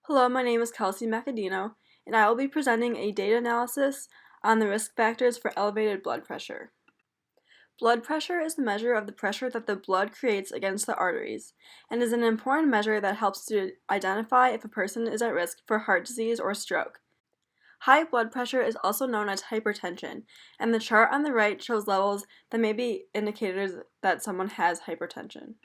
Hello, my name is Kelsey Macadino, and I will be presenting a data analysis on the risk factors for elevated blood pressure. Blood pressure is the measure of the pressure that the blood creates against the arteries, and is an important measure that helps to identify if a person is at risk for heart disease or stroke. High blood pressure is also known as hypertension, and the chart on the right shows levels that may be indicators that someone has hypertension.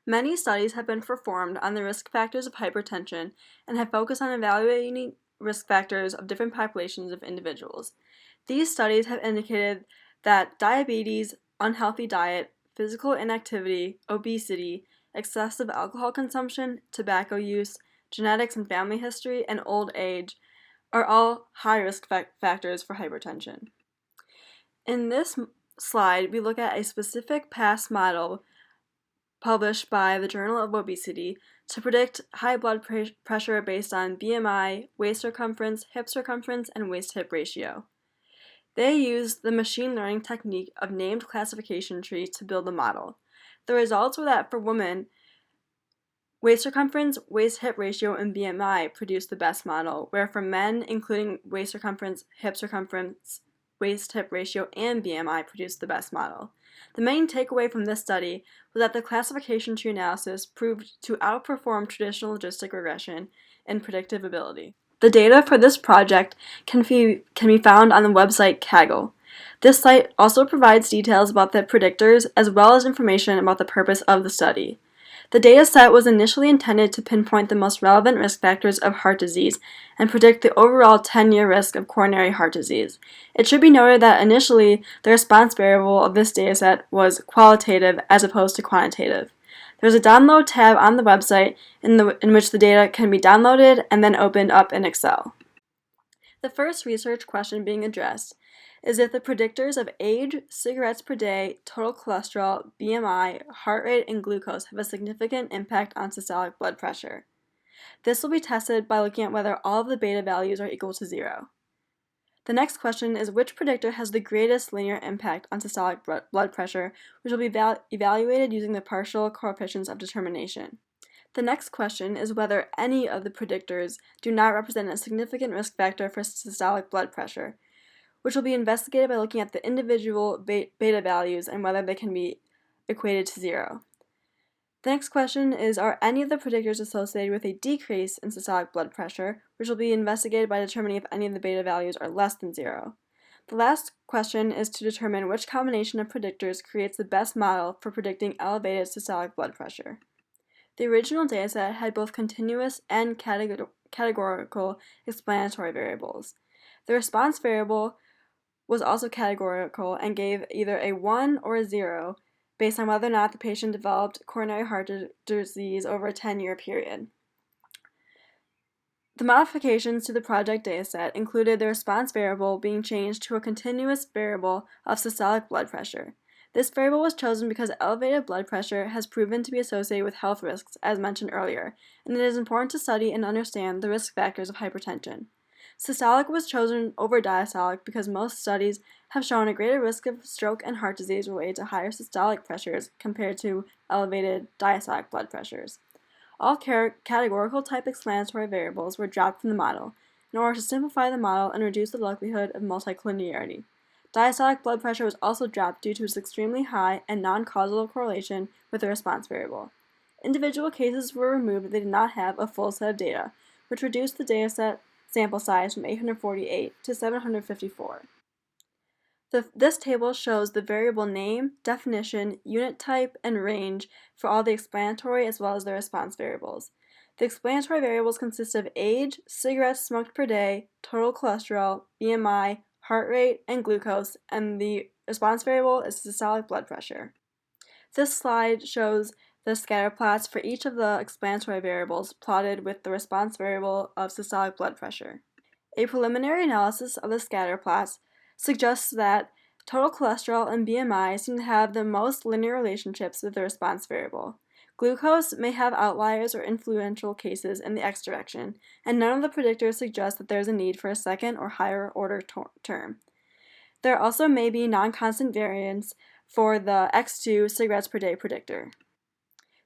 Many studies have been performed on the risk factors of hypertension and have focused on evaluating risk factors of different populations of individuals. These studies have indicated that diabetes, unhealthy diet, physical inactivity, obesity, excessive alcohol consumption, tobacco use, genetics and family history, and old age are all high risk factors for hypertension. In this slide, we look at a specific past model published by the Journal of Obesity to predict high blood pressure based on BMI, waist circumference, hip circumference, and waist-hip ratio. They used the machine learning technique of named classification trees to build the model. The results were that for women, waist circumference, waist-hip ratio, and BMI produced the best model, where for men, including waist circumference, waist-hip ratio, and BMI produced the best model. The main takeaway from this study was that the classification tree analysis proved to outperform traditional logistic regression in predictive ability. The data for this project can be found on the website Kaggle. This site also provides details about the predictors as well as information about the purpose of the study. The dataset was initially intended to pinpoint the most relevant risk factors of heart disease and predict the overall 10-year risk of coronary heart disease. It should be noted that initially, the response variable of this dataset was qualitative as opposed to quantitative. There's a download tab on the website in which the data can be downloaded and then opened up in Excel. The first research question being addressed is if the predictors of age, cigarettes per day, total cholesterol, BMI, heart rate, and glucose have a significant impact on systolic blood pressure. This will be tested by looking at whether all of the beta values are equal to 0. The next question is which predictor has the greatest linear impact on systolic blood pressure, which will be evaluated using the partial coefficients of determination. The next question is whether any of the predictors do not represent a significant risk factor for systolic blood pressure, which will be investigated by looking at the individual beta values and whether they can be equated to 0. The next question is, are any of the predictors associated with a decrease in systolic blood pressure, which will be investigated by determining if any of the beta values are less than 0. The last question is to determine which combination of predictors creates the best model for predicting elevated systolic blood pressure. The original dataset had both continuous and categorical explanatory variables. The response variable was also categorical and gave either a 1 or a 0 based on whether or not the patient developed coronary heart disease over a 10-year period. The modifications to the project dataset included the response variable being changed to a continuous variable of systolic blood pressure. This variable was chosen because elevated blood pressure has proven to be associated with health risks, as mentioned earlier, and it is important to study and understand the risk factors of hypertension. Systolic was chosen over diastolic because most studies have shown a greater risk of stroke and heart disease related to higher systolic pressures compared to elevated diastolic blood pressures. All categorical type explanatory variables were dropped from the model in order to simplify the model and reduce the likelihood of multicollinearity. Diastolic blood pressure was also dropped due to its extremely high and non-causal correlation with the response variable. Individual cases were removed if they did not have a full set of data, which reduced the dataset sample size from 848 to 754. This table shows the variable name, definition, unit type, and range for all the explanatory as well as the response variables. The explanatory variables consist of age, cigarettes smoked per day, total cholesterol, BMI, heart rate, and glucose, and the response variable is systolic blood pressure. This slide shows the scatter plots for each of the explanatory variables plotted with the response variable of systolic blood pressure. A preliminary analysis of the scatter plots suggests that total cholesterol and BMI seem to have the most linear relationships with the response variable. Glucose may have outliers or influential cases in the x direction, and none of the predictors suggest that there is a need for a second or higher order term. There also may be non-constant variance for the X2 cigarettes per day predictor.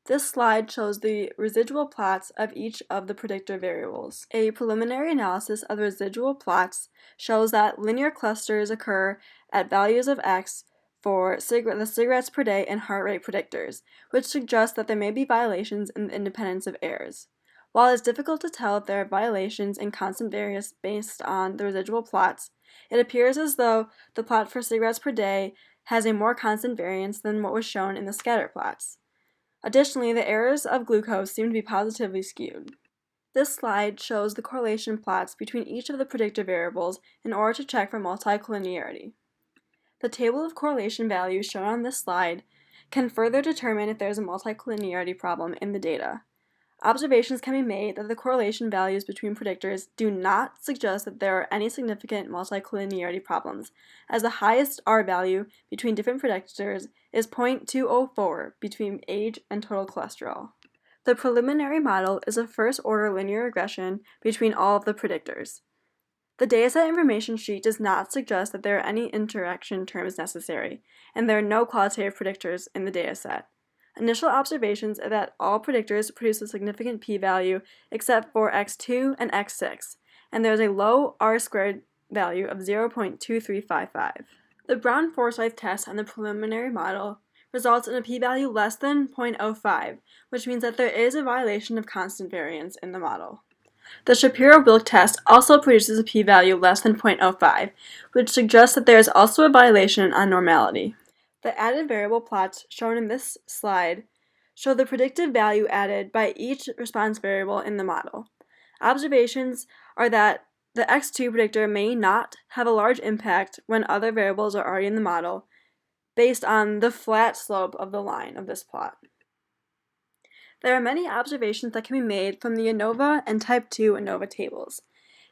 This slide shows the residual plots of each of the predictor variables. A preliminary analysis of the residual plots shows that linear clusters occur at values of x for the cigarettes per day and heart rate predictors, which suggests that there may be violations in the independence of errors. While it is difficult to tell if there are violations in constant variance based on the residual plots, it appears as though the plot for cigarettes per day has a more constant variance than what was shown in the scatter plots. Additionally, the errors of glucose seem to be positively skewed. This slide shows the correlation plots between each of the predictor variables in order to check for multicollinearity. The table of correlation values shown on this slide can further determine if there is a multicollinearity problem in the data. Observations can be made that the correlation values between predictors do not suggest that there are any significant multicollinearity problems, as the highest R value between different predictors is 0.204 between age and total cholesterol. The preliminary model is a first-order linear regression between all of the predictors. The dataset information sheet does not suggest that there are any interaction terms necessary, and there are no qualitative predictors in the dataset. Initial observations are that all predictors produce a significant p-value except for x2 and x6, and there is a low r-squared value of 0.2355. The Brown-Forsyth test on the preliminary model results in a p-value less than 0.05, which means that there is a violation of constant variance in the model. The Shapiro-Wilk test also produces a p-value less than 0.05, which suggests that there is also a violation on normality. The added variable plots shown in this slide show the predictive value added by each response variable in the model. Observations are that the x2 predictor may not have a large impact when other variables are already in the model, based on the flat slope of the line of this plot. There are many observations that can be made from the ANOVA and Type 2 ANOVA tables.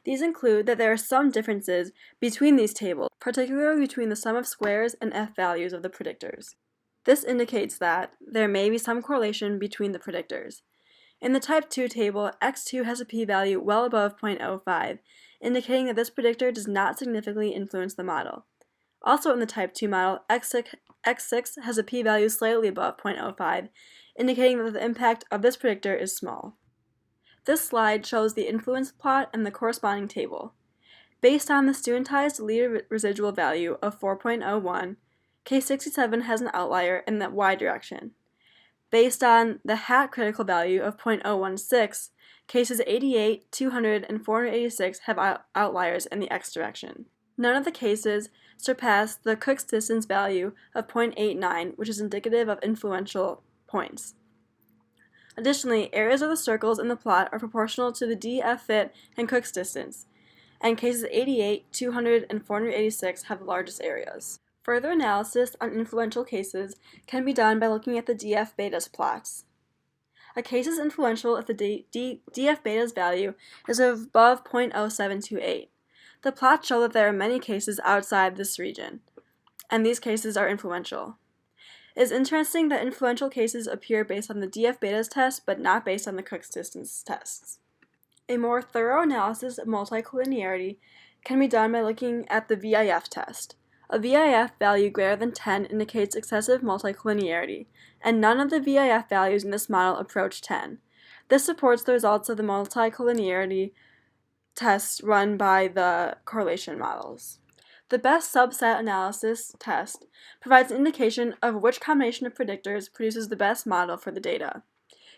These include that there are some differences between these tables, particularly between the sum of squares and f values of the predictors. This indicates that there may be some correlation between the predictors. In the Type 2 table, x2 has a p-value well above 0.05, indicating that this predictor does not significantly influence the model. Also in the Type 2 model, x6 has a p-value slightly above 0.05, indicating that the impact of this predictor is small. This slide shows the influence plot and the corresponding table. Based on the studentized leader residual value of 4.01, K67 has an outlier in the y direction. Based on the hat critical value of 0.016, cases 88, 200, and 486 have outliers in the x direction. None of the cases surpass the Cook's distance value of 0.89, which is indicative of influential points. Additionally, areas of the circles in the plot are proportional to the DF fit and Cook's distance, and cases 88, 200, and 486 have the largest areas. Further analysis on influential cases can be done by looking at the DF betas plots. A case is influential if the DF beta's value is above 0.0728. The plots show that there are many cases outside this region, and these cases are influential. It is interesting that influential cases appear based on the DF betas test, but not based on the Cook's distance tests. A more thorough analysis of multicollinearity can be done by looking at the VIF test. A VIF value greater than 10 indicates excessive multicollinearity, and none of the VIF values in this model approach 10. This supports the results of the multicollinearity tests run by the correlation models. The best subset analysis test provides an indication of which combination of predictors produces the best model for the data.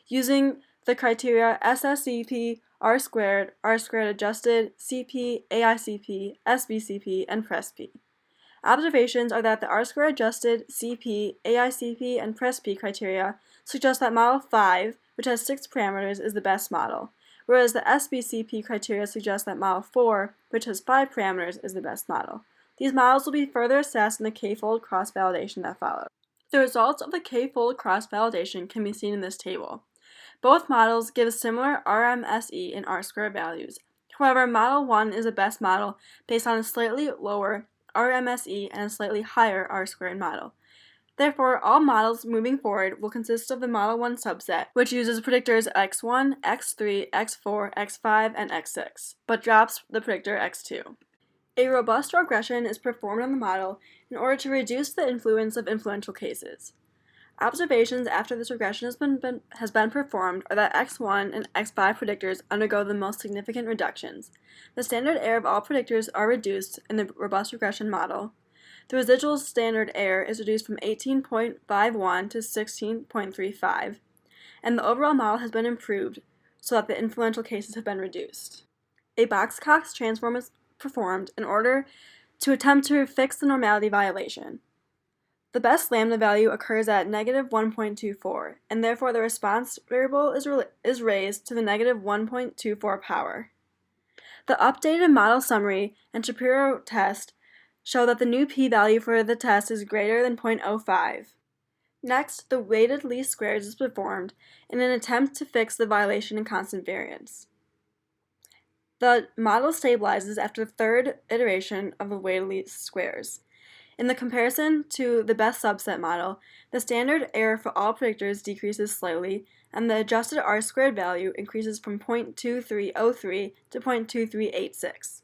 Using the criteria SSCP, R-squared adjusted, CP, AICP, SBCP, and PRESP. Observations are that the R-squared adjusted, CP, AICP, and PRESP criteria suggest that model 5, which has 6 parameters, is the best model, whereas the SBCP criteria suggest that model 4, which has 5 parameters, is the best model. These models will be further assessed in the k-fold cross-validation that follows. The results of the k-fold cross-validation can be seen in this table. Both models give similar RMSE and R-squared values. However, model 1 is the best model based on a slightly lower RMSE and a slightly higher R-squared model. Therefore, all models moving forward will consist of the model 1 subset, which uses predictors x1, x3, x4, x5, and x6, but drops the predictor x2. A robust regression is performed on the model in order to reduce the influence of influential cases. Observations after this regression has been performed are that X1 and X5 predictors undergo the most significant reductions. The standard error of all predictors are reduced in the robust regression model. The residual standard error is reduced from 18.51 to 16.35, and the overall model has been improved so that the influential cases have been reduced. A Box-Cox transform is performed in order to attempt to fix the normality violation. The best lambda value occurs at negative 1.24, and therefore the response variable is raised to the negative 1.24 power. The updated model summary and Shapiro test show that the new p-value for the test is greater than 0.05. Next, the weighted least squares is performed in an attempt to fix the violation in constant variance. The model stabilizes after the third iteration of the weighted least squares. In the comparison to the best subset model, the standard error for all predictors decreases slightly, and the adjusted R-squared value increases from 0.2303 to 0.2386.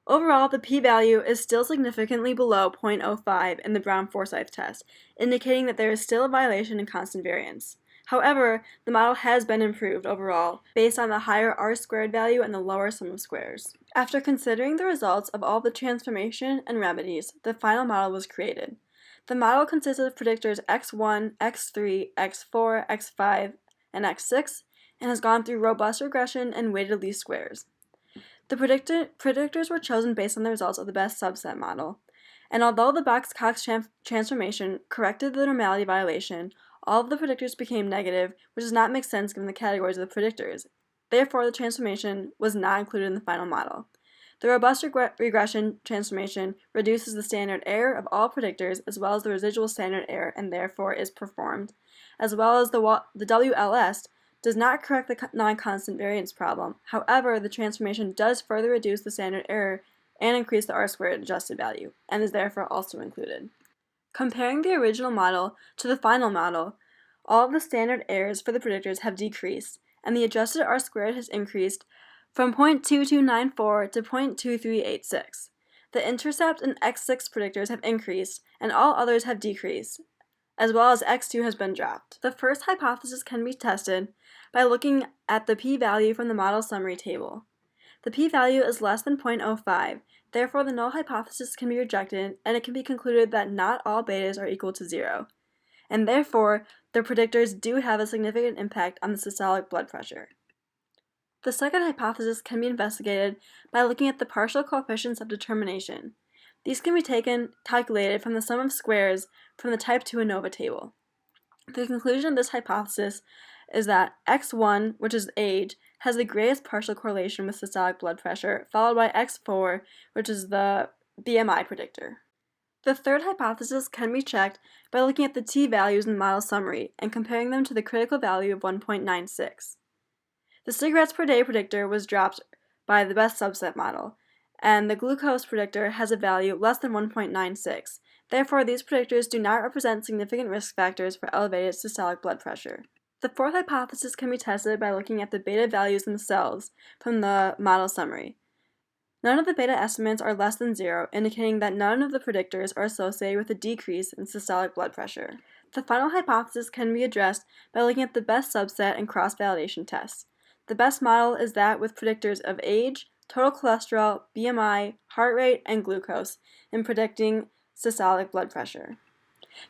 Overall, the p-value is still significantly below 0.05 in the Brown-Forsyth test, indicating that there is still a violation in constant variance. However, the model has been improved overall, based on the higher R-squared value and the lower sum of squares. After considering the results of all the transformation and remedies, the final model was created. The model consisted of predictors x1, x3, x4, x5, and x6, and has gone through robust regression and weighted least squares. The predictors were chosen based on the results of the best subset model, and although the Box-Cox transformation corrected the normality violation, all of the predictors became negative, which does not make sense given the categories of the predictors. Therefore, the transformation was not included in the final model. The robust regression transformation reduces the standard error of all predictors as well as the residual standard error and therefore is performed, as well as the WLS does not correct the non-constant variance problem. However, the transformation does further reduce the standard error and increase the R-squared adjusted value, and is therefore also included. Comparing the original model to the final model, all of the standard errors for the predictors have decreased, and the adjusted R-squared has increased from 0.2294 to 0.2386. The intercept and X6 predictors have increased, and all others have decreased, as well as X2 has been dropped. The first hypothesis can be tested by looking at the p-value from the model summary table. The p-value is less than 0.05, therefore the null hypothesis can be rejected, and it can be concluded that not all betas are equal to 0, and therefore the predictors do have a significant impact on the systolic blood pressure. The second hypothesis can be investigated by looking at the partial coefficients of determination. These can be calculated from the sum of squares from the type 2 ANOVA table. The conclusion of this hypothesis is that x1, which is age, has the greatest partial correlation with systolic blood pressure, followed by x4, which is the BMI predictor. The third hypothesis can be checked by looking at the t-values in the model summary and comparing them to the critical value of 1.96. The cigarettes per day predictor was dropped by the best subset model, and the glucose predictor has a value less than 1.96. Therefore, these predictors do not represent significant risk factors for elevated systolic blood pressure. The fourth hypothesis can be tested by looking at the beta values in the cells from the model summary. None of the beta estimates are less than 0, indicating that none of the predictors are associated with a decrease in systolic blood pressure. The final hypothesis can be addressed by looking at the best subset and cross-validation tests. The best model is that with predictors of age, total cholesterol, BMI, heart rate, and glucose in predicting systolic blood pressure.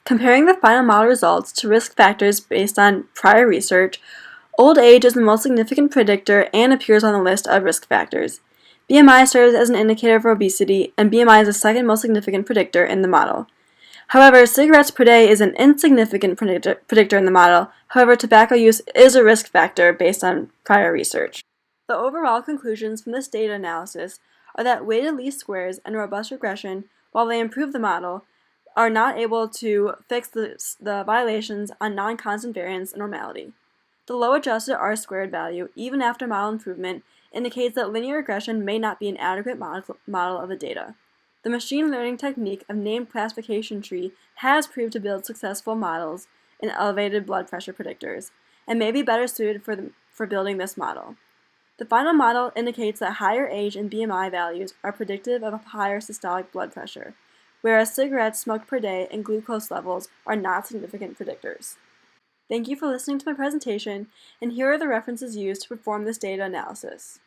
Comparing the final model results to risk factors based on prior research, old age is the most significant predictor and appears on the list of risk factors. BMI serves as an indicator for obesity, and BMI is the second most significant predictor in the model. However, cigarettes per day is an insignificant predictor in the model. However, tobacco use is a risk factor based on prior research. The overall conclusions from this data analysis are that weighted least squares and robust regression, while they improve the model, are not able to fix the violations on non-constant variance and normality. The low adjusted R-squared value, even after model improvement, indicates that linear regression may not be an adequate model of the data. The machine learning technique of named classification tree has proved to build successful models in elevated blood pressure predictors, and may be better suited for building this model. The final model indicates that higher age and BMI values are predictive of a higher systolic blood pressure, whereas cigarettes smoked per day and glucose levels are not significant predictors. Thank you for listening to my presentation, and here are the references used to perform this data analysis.